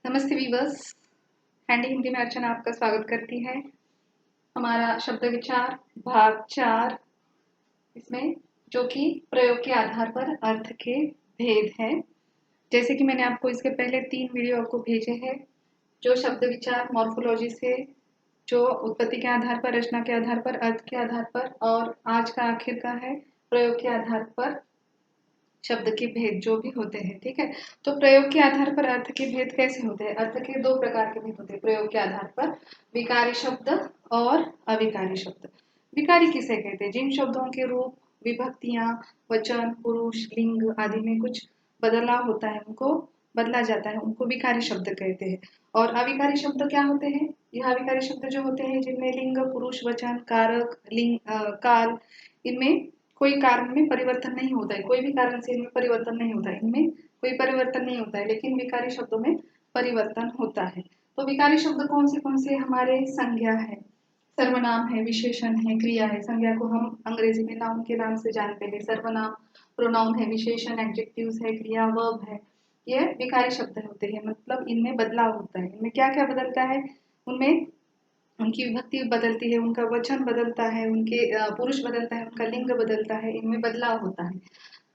नमस्ते viewers. Handy Hindi में अर्चना आपका स्वागत करती है। हमारा शब्द विचार भाग 4 इसमें जो कि प्रयोग के आधार पर अर्थ के भेद है। जैसे कि मैंने आपको इसके पहले 3 वीडियो आपको भेजे हैं, जो शब्द विचार मॉर्फोलॉजी से, जो उत्पत्ति के आधार पर, रचना के आधार पर, अर्थ के आधार पर, और आज का आखिर का है प्रयोग के आधार पर शब्द के भेद जो भी होते हैं। ठीक है, तो प्रयोग के आधार पर अर्थ के भेद कैसे होते हैं? अर्थ के 2 प्रकार के भेद होते हैं प्रयोग के आधार पर, विकारी शब्द और अविकारी शब्द। विकारी किसे कहते हैं? जिन शब्दों के रूप, विभक्तियां, वचन, पुरुष, लिंग आदि में कुछ बदलाव होता है, उनको बदला जाता है, उनको विकारी शब्द कहते हैं। और अविकारी शब्द क्या होते हैं? यह अविकारी शब्द जो होते हैं जिनमें लिंग, पुरुष, वचन, कारक, काल, इनमें कोई कारण में परिवर्तन नहीं होता है, कोई भी कारण से इनमें परिवर्तन नहीं होता है, इनमें कोई परिवर्तन नहीं होता है, लेकिन विकारी शब्दों में परिवर्तन होता है। तो विकारी शब्द कौन से हमारे? संज्ञा है, सर्वनाम है, विशेषण है, क्रिया है। संज्ञा को हम अंग्रेजी में नाउन के नाम से जानते हैं। सर्वनाम प्रोनाउन है, विशेषण एडजेक्टिव्स है, क्रिया वर्ब है। ये विकारी शब्द होते हैं, मतलब इनमें बदलाव होता है। इनमें क्या क्या बदलता है? उनमें उनकी विभक्ति बदलती है, उनका वचन बदलता है, उनके पुरुष बदलता है, उनका लिंग बदलता है, इनमें बदलाव होता है।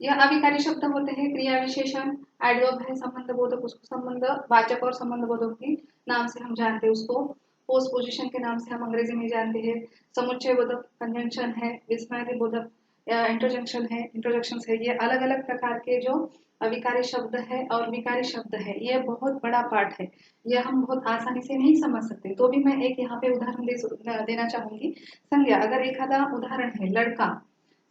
यह अविकारी शब्द होते हैं क्रिया विशेषण, एडवर्ब है, संबंध बोधक, उसको संबंध वाचक और संबंध बोधक के नाम से हम जानते हैं, उसको पोस्टपोजिशन के नाम से हम अंग्रेजी में जानते हैं। समुच्चय बोधक कंजंक्शन है, विस्मय बोधक इंटरजेक्शन है, इंटरजेक्शन है। ये अलग अलग प्रकार के जो अविकारी शब्द है और विकारी शब्द है, ये बहुत बड़ा पार्ट है, यह हम बहुत आसानी से नहीं समझ सकते। तो भी मैं एक यहाँ पे उदाहरण देना चाहूंगी। संज्ञा, अगर एक आधा उदाहरण है, लड़का,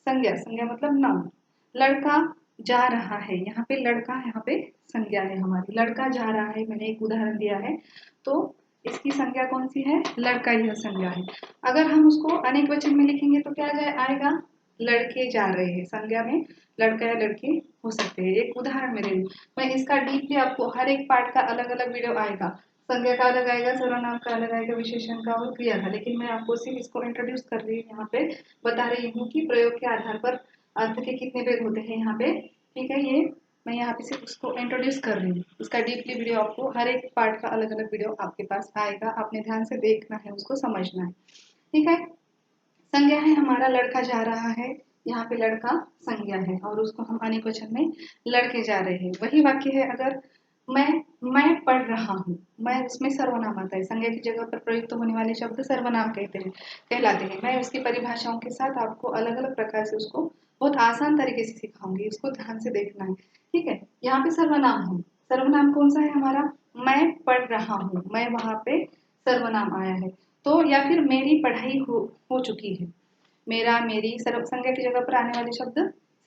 संज्ञा, संज्ञा मतलब नाउन, लड़का जा रहा है, यहाँ पे लड़का, यहाँ पे संज्ञा है हमारी, लड़का जा रहा है, मैंने एक उदाहरण दिया है, तो इसकी संज्ञा कौन सी है? लड़का, यह संज्ञा है। अगर हम उसको अनेक वचन में लिखेंगे तो क्या आएगा? लड़के जा रहे हैं। संज्ञा में लड़का या लड़के हो सकते हैं। एक उदाहरण में दे दूं, मैं इसका डीपली आपको हर एक पार्ट का अलग अलग वीडियो आएगा, संज्ञा का अलग आएगा, सर्वनाम का अलग आएगा, विशेषण का और क्रिया का, लेकिन मैं आपको सिर्फ इसको इंट्रोड्यूस कर रही हूँ, यहाँ पे बता रही हूँ कि प्रयोग के आधार पर अर्थ के कितने भेद होते हैं यहाँ पे। ठीक है, ये मैं यहाँ पे सिर्फ उसको इंट्रोड्यूस कर रही हूँ। इसका डीपली वीडियो आपको हर एक पार्ट का अलग अलग वीडियो आपके पास आएगा, आपने ध्यान से देखना है, उसको समझना है। ठीक है, संज्ञा है हमारा, लड़का जा रहा है, यहाँ पे लड़का संज्ञा है और उसको हम अनेक वचन में लड़के जा रहे हैं। वही वाक्य है अगर मैं पढ़ रहा हूँ, मैं, उसमें सर्वनाम आता है, संज्ञा की जगह पर प्रयुक्त होने वाले शब्द सर्वनाम कहलाते हैं। मैं उसकी परिभाषाओं के साथ आपको अलग अलग प्रकार से उसको बहुत आसान तरीके से सिखाऊंगी, उसको ध्यान से देखना है। ठीक है, यहाँ पे सर्वनाम है, सर्वनाम कौन सा है हमारा? मैं पढ़ रहा हूँ, मैं, वहां पे सर्वनाम आया है। तो या फिर मेरी पढ़ाई हो चुकी है, मेरा, मेरी, सर्व संज्ञा की जगह पर आने वाले शब्द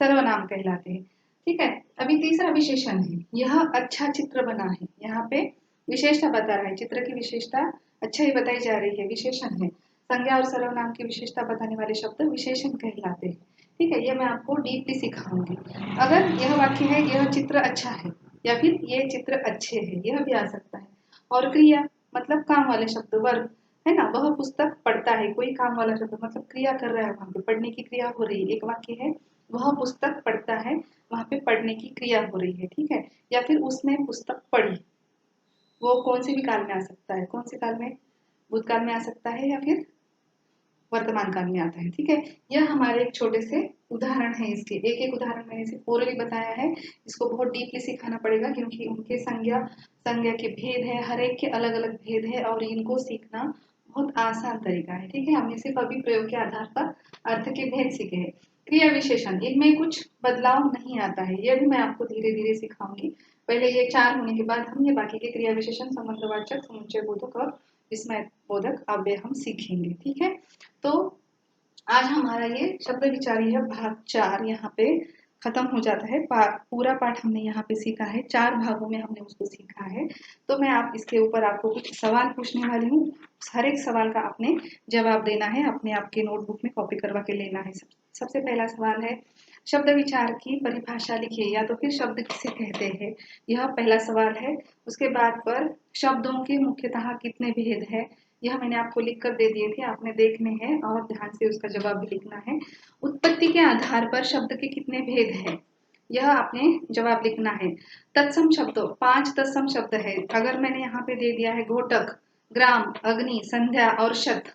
सर्वनाम कहलाते हैं। ठीक है, अभी तीसरा विशेषण है, यह अच्छा चित्र बना है, यहाँ पे विशेषता बता रहा है, चित्र की विशेषता अच्छा ही बताई जा रही है, विशेषण है। संज्ञा और सर्वनाम की विशेषता बताने वाले शब्द विशेषण कहलाते हैं। ठीक है, यह मैं आपको डीपली सिखाऊंगी। अगर यह वाक्य है, यह चित्र अच्छा है, या फिर ये चित्र अच्छे है, यह भी आ सकता है। और क्रिया मतलब काम वाले शब्द, वर्ब है ना, वह पुस्तक पढ़ता है, कोई काम वाला शब्द मतलब क्रिया कर रहा है, वहां पे पढ़ने की क्रिया हो रही है। एक वाक्य है, वह पुस्तक पढ़ता है, वहां पे पढ़ने की क्रिया हो रही है। ठीक है, या फिर उसने पुस्तक पढ़ी, वो कौन से भी काल में आ सकता है, कौन से काल में? भूतकाल में आ सकता है या फिर वर्तमान काल में आता है। ठीक है, यह हमारे एक छोटे से उदाहरण है, इसके एक एक उदाहरण मैंने सिर्फ ओरली बताया है, इसको बहुत डीपली सिखाना पड़ेगा क्योंकि उनके संज्ञा संज्ञा के भेद है, हर एक के अलग अलग भेद है और इनको सीखना बहुत आसान तरीका है। ठीक है, हमने सिर्फ अभी प्रयोग के आधार पर अर्थ के भेद सीखे हैं। क्रिया विशेषण, इनमें कुछ बदलाव नहीं आता है, यह भी मैं आपको धीरे धीरे सिखाऊंगी। पहले ये 4 होने के बाद हम ये बाकी के क्रिया विशेषण, संबंधवाचक, समुच्चय बोधक और विस्मय बोधक अव्यय हम सीखेंगे। ठीक है, तो आज हमारा ये शब्द विचारी है भाग 4 यहाँ पे खत्म हो जाता है। पूरा पाठ हमने यहाँ पे सीखा है, 4 भागों में हमने उसको सीखा है। तो मैं आप इसके ऊपर आपको कुछ सवाल पूछने वाली हूँ, हर एक सवाल का आपने जवाब देना है, अपने आपके नोटबुक में कॉपी करवा के लेना है। सबसे पहला सवाल है, शब्द विचार की परिभाषा लिखिए, या तो फिर शब्द किसे कहते हैं, यह पहला सवाल है। उसके बाद पर शब्दों के मुख्यतः कितने भेद है, यह मैंने आपको लिख कर दे दिए थे, आपने देखने हैं और ध्यान से उसका जवाब भी लिखना है। उत्पत्ति के आधार पर शब्द के कितने भेद हैं, यह आपने जवाब लिखना है। तत्सम शब्दों, 5 तत्सम शब्द है। अगर मैंने यहाँ पे दे दिया है घोटक, ग्राम, अग्नि, संध्या और शत,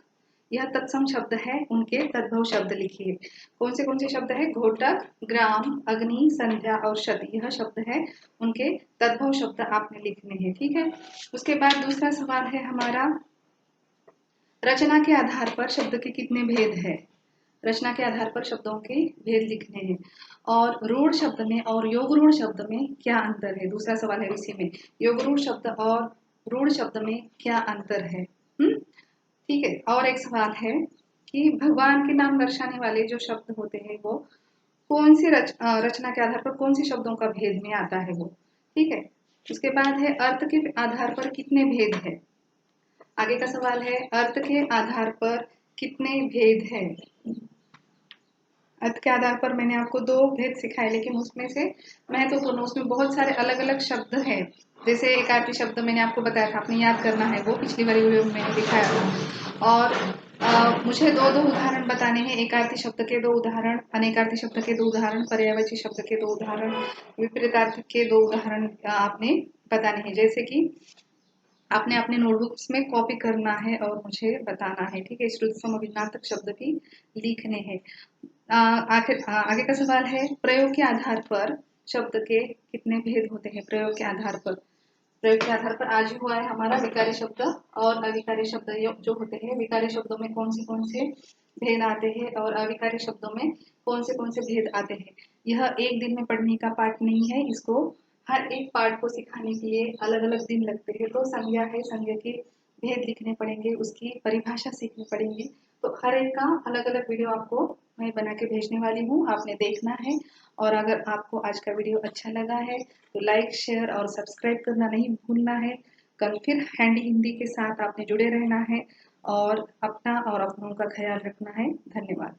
यह तत्सम शब्द है, उनके तद्भव शब्द लिखिए। कौन से शब्द है? घोटक, ग्राम, अग्नि, संध्या और शत, यह शब्द है, उनके तद्भव शब्द आपने लिखने हैं। ठीक है। उसके बाद दूसरा सवाल है हमारा, रचना के आधार पर शब्द के कितने भेद है? रचना के आधार पर शब्दों के भेद लिखने हैं। और रूढ़ शब्द में और योग रूढ़ शब्द में क्या अंतर है? दूसरा सवाल है इसी में, योग रूढ़ शब्द और रूढ़ शब्द में क्या अंतर है? ठीक है। और एक सवाल है कि भगवान के नाम दर्शाने वाले जो शब्द होते हैं वो कौन सी रचना के आधार पर कौन से शब्दों का भेद में आता है वो? ठीक है। उसके बाद है अर्थ के आधार पर कितने भेद है? आगे का सवाल है, अर्थ के आधार पर कितने भेद है? अर्थ के आधार पर मैंने आपको 2 भेद सिखाए, लेकिन उसमें से महत्वपूर्ण, उसमें बहुत सारे अलग अलग शब्द हैं। जैसे एकार्थी शब्द मैंने आपको बताया था, आपने याद करना है, वो पिछली वाली वीडियो में मैंने दिखाया था। और मुझे 2 उदाहरण बताने हैं, एकार्थी शब्द के 2 उदाहरण, अनेकार्थी शब्द के 2 उदाहरण, पर्यायवाची शब्द के 2 उदाहरण, विपरीतार्थ के 2 उदाहरण आपने बताने हैं। जैसे कि आपने अपने नोटबुक्स में कॉपी करना है और मुझे बताना है। ठीक है। श्रुत सम अभिन्नार्थक शब्द भी लिखने हैं। आगे का सवाल है, प्रयोग के आधार पर शब्द के कितने भेद होते हैं? प्रयोग के आधार पर, प्रयोग के आधार पर आज हुआ है हमारा विकारी शब्द और अविकारी शब्द जो होते हैं। विकारी शब्दों में कौन से भेद आते हैं और अविकारी शब्दों में कौन से भेद आते हैं? यह एक दिन में पढ़ने का पाठ नहीं है, इसको हर एक पार्ट को सिखाने के लिए अलग अलग दिन लगते हैं। तो संज्ञा है, संज्ञा के भेद लिखने पड़ेंगे, उसकी परिभाषा सीखनी पड़ेगी। तो हर एक का अलग अलग वीडियो आपको मैं बना के भेजने वाली हूँ, आपने देखना है। और अगर आपको आज का वीडियो अच्छा लगा है तो लाइक, शेयर और सब्सक्राइब करना नहीं भूलना है। कल फिर हैंडी हिंदी के साथ आपने जुड़े रहना है और अपना और अपनों का ख्याल रखना है। धन्यवाद।